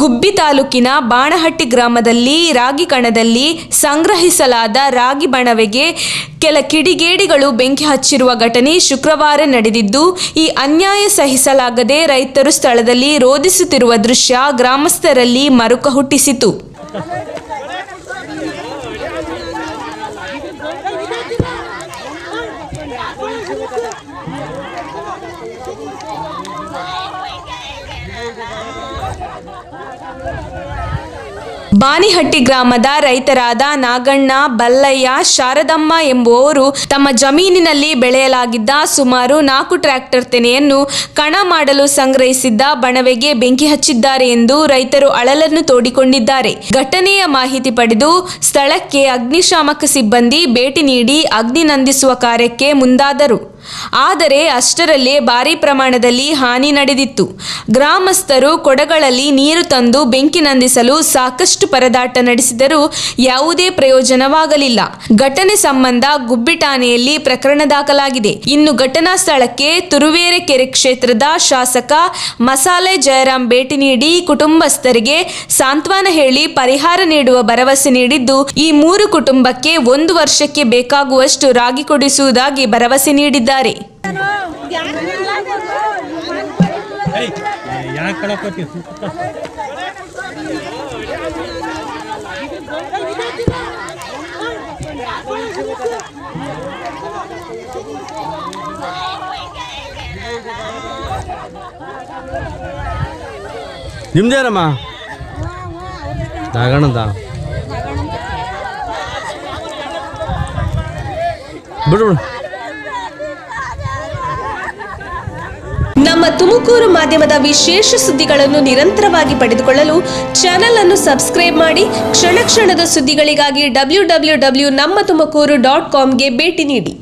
ಗುಬ್ಬಿ ತಾಲೂಕಿನ ಬಾಣಹಟ್ಟಿ ಗ್ರಾಮದಲ್ಲಿ ರಾಗಿ ಕಣದಲ್ಲಿ ಸಂಗ್ರಹಿಸಲಾದ ರಾಗಿ ಬಣವೆಗೆ ಕೆಲ ಕಿಡಿಗೇಡಿಗಳು ಬೆಂಕಿ ಹಚ್ಚಿರುವ ಘಟನೆ ಶುಕ್ರವಾರ ನಡೆದಿದ್ದು, ಈ ಅನ್ಯಾಯ ಸಹಿಸಲಾಗದೆ ರೈತರು ಸ್ಥಳದಲ್ಲಿ ರೋಧಿಸುತ್ತಿರುವ ದೃಶ್ಯ ಗ್ರಾಮಸ್ಥರಲ್ಲಿ ಮರುಕ ಹುಟ್ಟಿಸಿತು. ಬಾನಿಹಟ್ಟಿ ಗ್ರಾಮದ ರೈತರಾದ ನಾಗಣ್ಣ, ಬಲ್ಲಯ್ಯ, ಶಾರದಮ್ಮ ಎಂಬುವವರು ತಮ್ಮ ಜಮೀನಿನಲ್ಲಿ ಬೆಳೆಯಲಾಗಿದ್ದ ಸುಮಾರು 4 ಟ್ರ್ಯಾಕ್ಟರ್ ತೆನೆಯನ್ನು ಕಣ ಮಾಡಲು ಸಂಗ್ರಹಿಸಿದ್ದ ಬಣವೆಗೆ ಬೆಂಕಿ ಹಚ್ಚಿದ್ದಾರೆ ಎಂದು ರೈತರು ಅಳಲನ್ನು ತೋಡಿಕೊಂಡಿದ್ದಾರೆ. ಘಟನೆಯ ಮಾಹಿತಿ ಪಡೆದು ಸ್ಥಳಕ್ಕೆ ಅಗ್ನಿಶಾಮಕ ಸಿಬ್ಬಂದಿ ಭೇಟಿ ನೀಡಿ ಅಗ್ನಿ ನಂದಿಸುವ ಕಾರ್ಯಕ್ಕೆ ಮುಂದಾದರು. ಆದರೆ ಅಷ್ಟರಲ್ಲೇ ಭಾರೀ ಪ್ರಮಾಣದಲ್ಲಿ ಹಾನಿ ನಡೆದಿತ್ತು. ಗ್ರಾಮಸ್ಥರು ಕೊಡಗಳಲ್ಲಿ ನೀರು ತಂದು ಬೆಂಕಿ ನಂದಿಸಲು ಸಾಕಷ್ಟು ಪರದಾಟ ನಡೆಸಿದರೂ ಯಾವುದೇ ಪ್ರಯೋಜನವಾಗಲಿಲ್ಲ. ಘಟನೆ ಸಂಬಂಧ ಗುಬ್ಬಿ ಠಾಣೆಯಲ್ಲಿ ಪ್ರಕರಣ ದಾಖಲಾಗಿದೆ. ಇನ್ನು ಘಟನಾ ಸ್ಥಳಕ್ಕೆ ತುರುವೇಕೆರೆ ಕ್ಷೇತ್ರದ ಶಾಸಕ ಮಸಾಲೆ ಜಯರಾಮ್ ಭೇಟಿ ನೀಡಿ ಕುಟುಂಬಸ್ಥರಿಗೆ ಸಾಂತ್ವನ ಹೇಳಿ ಪರಿಹಾರ ನೀಡುವ ಭರವಸೆ ನೀಡಿದ್ದು, ಈ 3 ಕುಟುಂಬಕ್ಕೆ 1 ವರ್ಷಕ್ಕೆ ಬೇಕಾಗುವಷ್ಟು ರಾಗಿ ಕೊಡಿಸುವುದಾಗಿ ಭರವಸೆ ನೀಡಿದ್ದಾರೆ. ನಿಮ್ದೇನಮ್ಮ ನಾಗಣ್ಣದ ಬಿಡು. ನಮ್ಮ ತುಮಕೂರು ಮಾಧ್ಯಮದ ವಿಶೇಷ ಸುದ್ದಿಗಳನ್ನು ನಿರಂತರವಾಗಿ ಪಡೆದುಕೊಳ್ಳಲು ಚಾನೆಲ್ ಅನ್ನು ಸಬ್ಸ್ಕ್ರೈಬ್ ಮಾಡಿ. ಕ್ಷಣ ಕ್ಷಣದ ಸುದ್ದಿಗಳಿಗಾಗಿ www.nammathumakuru.com ಗೆ ಭೇಟಿ ನೀಡಿ.